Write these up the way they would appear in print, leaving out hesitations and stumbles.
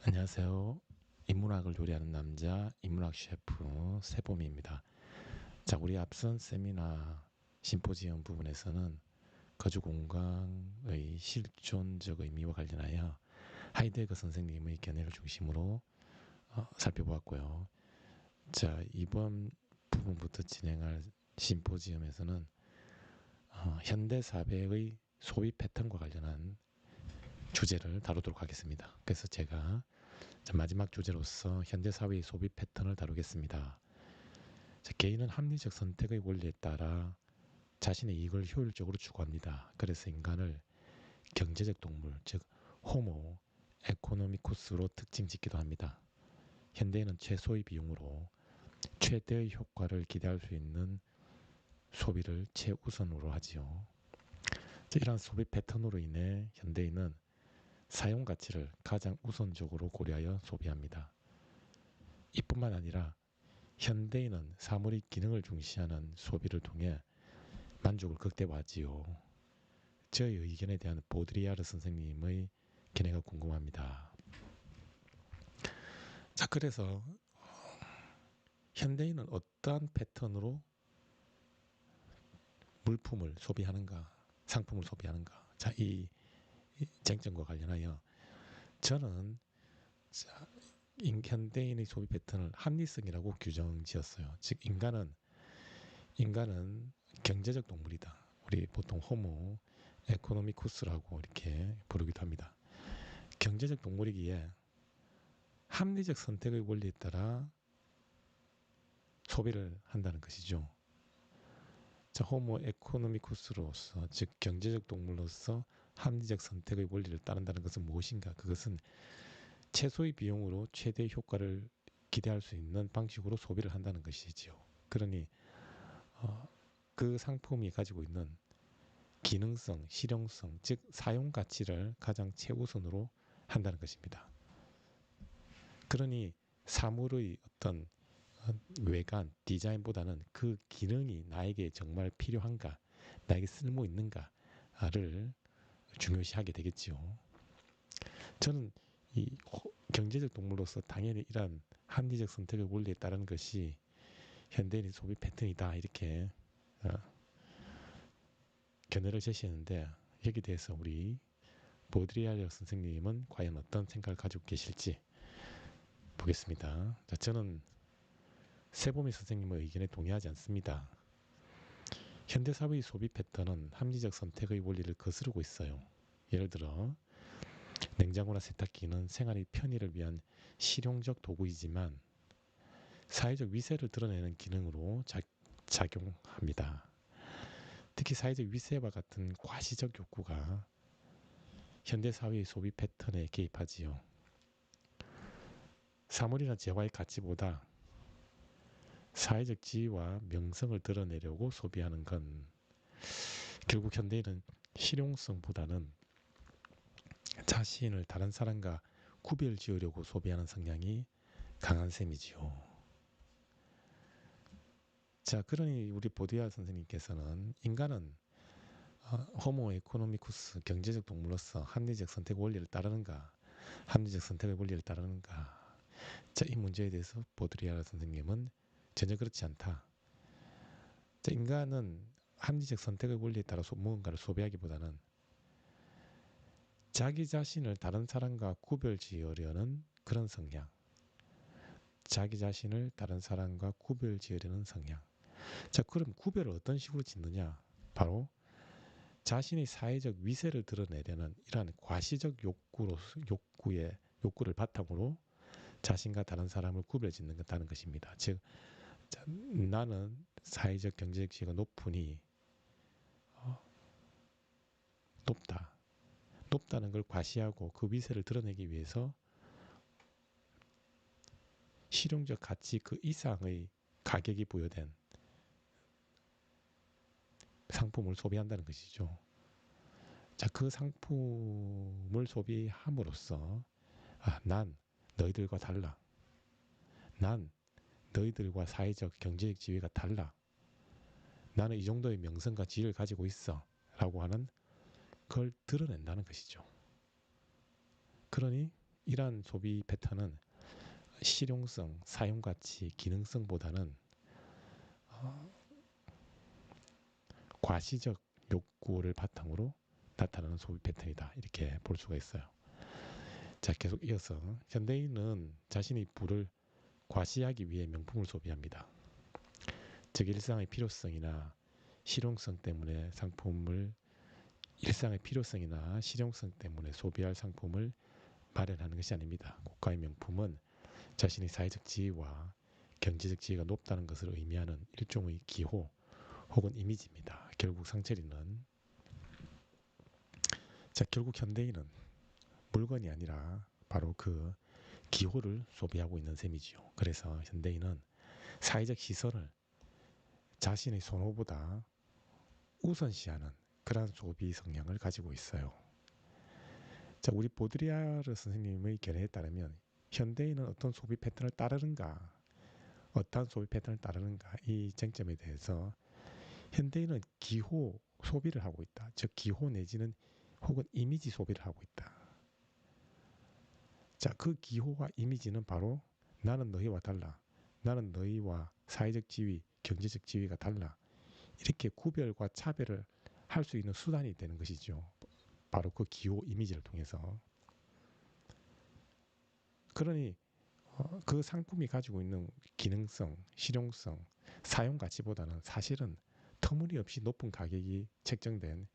안녕하세요. 인문학을 요리하는 남자, 인문학 셰프 세봄입니다. 자, 우리 앞선 세미나 심포지엄 부분에서는 거주 공간의 실존적 의미와 관련하여 하이데거 선생님의 견해를 중심으로 살펴보았고요. 자, 이번 부분부터 진행할 심포지엄에서는 현대 사회의 소비 패턴과 관련한 주제를 다루도록 하겠습니다. 그래서 제가 마지막 주제로서 현대사회의 소비 패턴을 다루겠습니다. 개인은 합리적 선택의 원리에 따라 자신의 이익을 효율적으로 추구합니다. 그래서 인간을 경제적 동물, 즉 호모 에코노미쿠스로 특징 짓기도 합니다. 현대인은 최소의 비용으로 최대의 효과를 기대할 수 있는 소비를 최우선으로 하지요. 이러한 소비 패턴으로 인해 현대인은 사용 가치를 가장 우선적으로 고려하여 소비합니다. 이뿐만 아니라 현대인은 사물의 기능을 중시하는 소비를 통해 만족을 극대화하지요. 저의 의견에 대한 보드리아르 선생님의 견해가 궁금합니다. 자, 그래서 현대인은 어떠한 패턴으로 물품을 소비하는가, 상품을 소비하는가. 자, 이 쟁점과 관련하여 저는 현대인의 소비 패턴을 합리성이라고 규정지었어요. 즉 인간은 경제적 동물이다. 우리 보통 호모 에코노미쿠스라고 이렇게 부르기도 합니다. 경제적 동물이기에 합리적 선택의 원리에 따라 소비를 한다는 것이죠. 자, 호모 에코노미쿠스로서, 즉 경제적 동물로서 합리적 선택의 원리를 따른다는 것은 무엇인가? 그것은 최소의 비용으로 최대의 효과를 기대할 수 있는 방식으로 소비를 한다는 것이지요. 그러니 그 상품이 가지고 있는 기능성, 실용성, 즉 사용 가치를 가장 최우선으로 한다는 것입니다. 그러니 사물의 어떤 외관, 디자인보다는 그 기능이 나에게 정말 필요한가, 나에게 쓸모 있는가를 중요시하게 되겠지요. 저는 이 경제적 동물로서 당연히 이러한 합리적 선택의 원리에 따르는 것이 현대인의 소비 패턴이다 이렇게 견해를 제시했는데, 여기에 대해서 우리 보드리아르 선생님은 과연 어떤 생각을 가지고 계실지 보겠습니다. 자, 저는 세보미 선생님의 의견에 동의하지 않습니다. 현대사회의 소비 패턴은 합리적 선택의 원리를 거스르고 있어요. 예를 들어 냉장고나 세탁기는 생활의 편의를 위한 실용적 도구이지만 사회적 위세를 드러내는 기능으로 작용합니다. 특히 사회적 위세와 같은 과시적 욕구가 현대사회의 소비 패턴에 개입하지요. 사물이나 재화의 가치보다 사회적 지위와 명성을 드러내려고 소비하는 건 결국 현대인은 실용성보다는 자신을 다른 사람과 구별 지으려고 소비하는 성향이 강한 셈이지요. 자, 그러니 우리 보디아 선생님께서는 인간은 호모 에코노미쿠스 경제적 동물로서 합리적 선택 원리를 따르는가, 합리적 선택의 원리를 따르는가. 자, 이 문제에 대해서 보드리아르 선생님은 전혀 그렇지 않다. 자, 인간은 합리적 선택의 원리에 따라 무언가를 소비하기보다는 자기 자신을 다른 사람과 구별 지으려는 그런 성향, 자기 자신을 다른 사람과 구별 지으려는 성향. 자, 그럼 구별을 어떤 식으로 짓느냐? 바로 자신의 사회적 위세를 드러내려는 이러한 과시적 욕구를 바탕으로 자신과 다른 사람을 구별짓는다는 것입니다. 즉, 나는 사회적 경제적 지위가 높으니 높다. 높다는 걸 과시하고 그 위세를 드러내기 위해서 실용적 가치 그 이상의 가격이 부여된 상품을 소비한다는 것이죠. 자, 그 상품을 소비함으로써 난 너희들과 달라. 난 너희들과 사회적 경제적 지위가 달라. 나는 이 정도의 명성과 지위를 가지고 있어. 라고 하는 걸 드러낸다는 것이죠. 그러니 이러한 소비 패턴은 실용성, 사용가치, 기능성보다는 어, 과시적 욕구를 바탕으로 나타나는 소비 패턴이다. 이렇게 볼 수가 있어요. 자, 계속 이어서 현대인은 자신의 부를 과시하기 위해 명품을 소비합니다. 즉 일상의 필요성이나 실용성 때문에 상품을 일상의 필요성이나 실용성 때문에 소비할 상품을 마련하는 것이 아닙니다. 고가의 명품은 자신의 사회적 지위와 경제적 지위가 높다는 것을 의미하는 일종의 기호 혹은 이미지입니다. 결국 상철이는 결국 현대인은 물건이 아니라 바로 그 기호를 소비하고 있는 셈이지요. 그래서 현대인은 사회적 시선을 자신의 선호보다 우선시하는 그러한 소비 성향을 가지고 있어요. 자, 우리 보드리아르 선생님의 견해에 따르면 현대인은 어떤 소비 패턴을 따르는가, 어떠한 소비 패턴을 따르는가 이 쟁점에 대해서 현대인은 기호 소비를 하고 있다. 즉 기호 내지는 혹은 이미지 소비를 하고 있다. 자, 그 기호와 이미지는 바로 나는 너희와 달라. 나는 너희와 사회적 지위, 경제적 지위가 달라. 이렇게 구별과 차별을 할 수 있는 수단이 되는 것이죠. 바로 그 기호 이미지를 통해서. 그러니 그 상품이 가지고 있는 기능성, 실용성, 사용 가치보다는 사실은 터무니없이 높은 가격이 책정된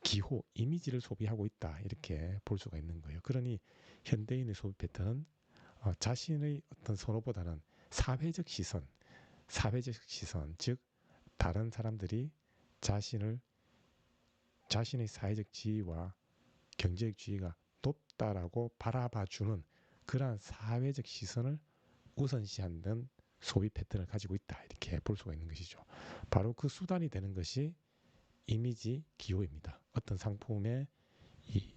기호, 이미지를 소비하고 있다. 이렇게 볼 수가 있는 거예요. 그러니 현대인의 소비 패턴은 자신의 어떤 선호보다는 사회적 시선, 즉 다른 사람들이 자신의 사회적 지위와 경제적 지위가 높다라고 바라봐주는 그러한 사회적 시선을 우선시하는 소비 패턴을 가지고 있다. 이렇게 볼 수가 있는 것이죠. 바로 그 수단이 되는 것이 이미지 기호입니다. 이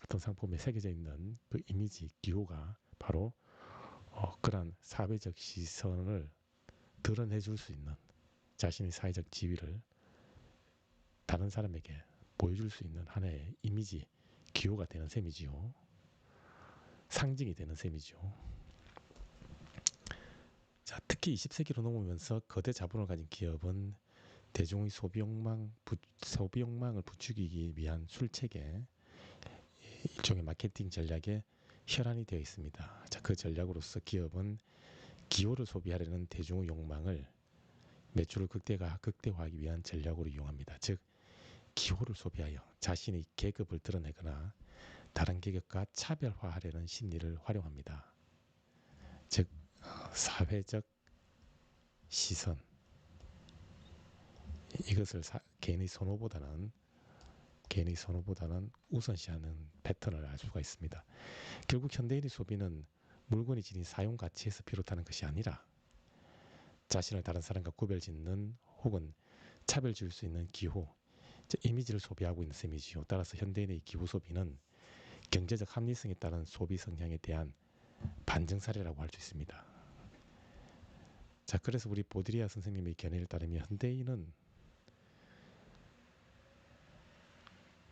어떤 상품에 새겨져 있는 그 이미지 기호가 바로 그러한 사회적 시선을 드러내 줄 수 있는 자신의 사회적 지위를 다른 사람에게 보여줄 수 있는 하나의 이미지 기호가 되는 셈이지요. 상징이 되는 셈이죠. 자, 특히 20세기로 넘으면서 거대 자본을 가진 기업은 대중의 소비 욕망을 부추기기 위한 술책에 일종의 마케팅 전략에 혈안이 되어 있습니다. 자, 그 전략으로서 기업은 기호를 소비하려는 대중의 욕망을 매출을 극대화하기 위한 전략으로 이용합니다. 즉 기호를 소비하여 자신의 계급을 드러내거나 다른 계급과 차별화하려는 심리를 활용합니다. 즉 사회적 시선 이것을 개인의 선호보다는 우선시하는 패턴을 알 수가 있습니다. 결국 현대인의 소비는 물건이 지닌 사용 가치에서 비롯하는 것이 아니라 자신을 다른 사람과 구별짓는 혹은 차별 지을 수 있는 기호, 이미지를 소비하고 있는 셈이지요. 따라서 현대인의 기호 소비는 경제적 합리성에 따른 소비 성향에 대한 반증 사례라고 할 수 있습니다. 자, 그래서 우리 보드리아 선생님의 견해를 따르면 현대인은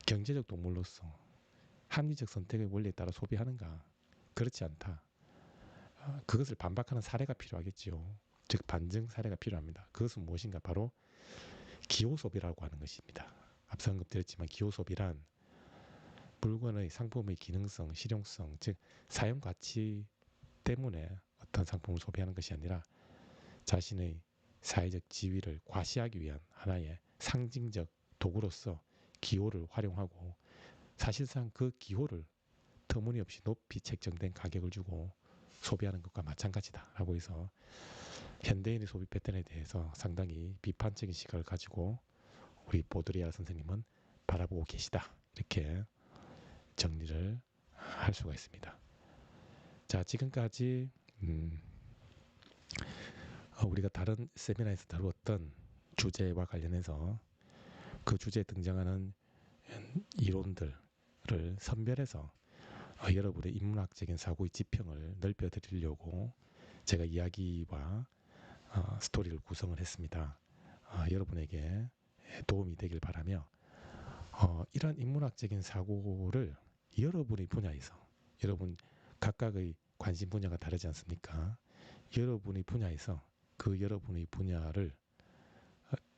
경제적 동물로서 합리적 선택의 원리에 따라 소비하는가? 그렇지 않다. 그것을 반박하는 사례가 필요하겠지요. 즉 반증 사례가 필요합니다. 그것은 무엇인가? 바로 기호 소비라고 하는 것입니다. 앞서 언급드렸지만 기호 소비란 물건의 상품의 기능성, 실용성, 즉 사용 가치 때문에 어떤 상품을 소비하는 것이 아니라 자신의 사회적 지위를 과시하기 위한 하나의 상징적 도구로서 기호를 활용하고 사실상 그 기호를 터무니없이 높이 책정된 가격을 주고 소비하는 것과 마찬가지다라고 해서 현대인의 소비 패턴에 대해서 상당히 비판적인 시각을 가지고 우리 보드리아 선생님은 바라보고 계시다. 이렇게 정리를 할 수가 있습니다. 자, 지금까지 우리가 다른 세미나에서 다루었던 주제와 관련해서 그 주제에 등장하는 이론들을 선별해서 여러분의 인문학적인 사고의 지평을 넓혀드리려고 제가 이야기와 스토리를 구성을 했습니다. 여러분에게 도움이 되길 바라며 이러한 인문학적인 사고를 여러분의 분야에서, 여러분 각각의 관심 분야가 다르지 않습니까? 여러분의 분야에서 그 여러분의 분야를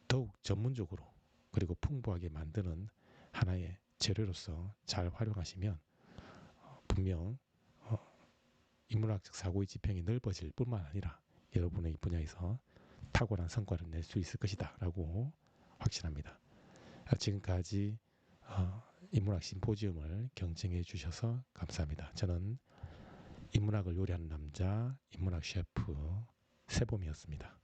더욱 전문적으로 그리고 풍부하게 만드는 하나의 재료로서 잘 활용하시면 분명 인문학적 사고의 지평이 넓어질 뿐만 아니라 여러분의 분야에서 탁월한 성과를 낼 수 있을 것이다 라고 확신합니다. 지금까지 인문학 심포지움을 경청해 주셔서 감사합니다. 저는 인문학을 요리하는 남자 인문학 셰프 세봄이었습니다.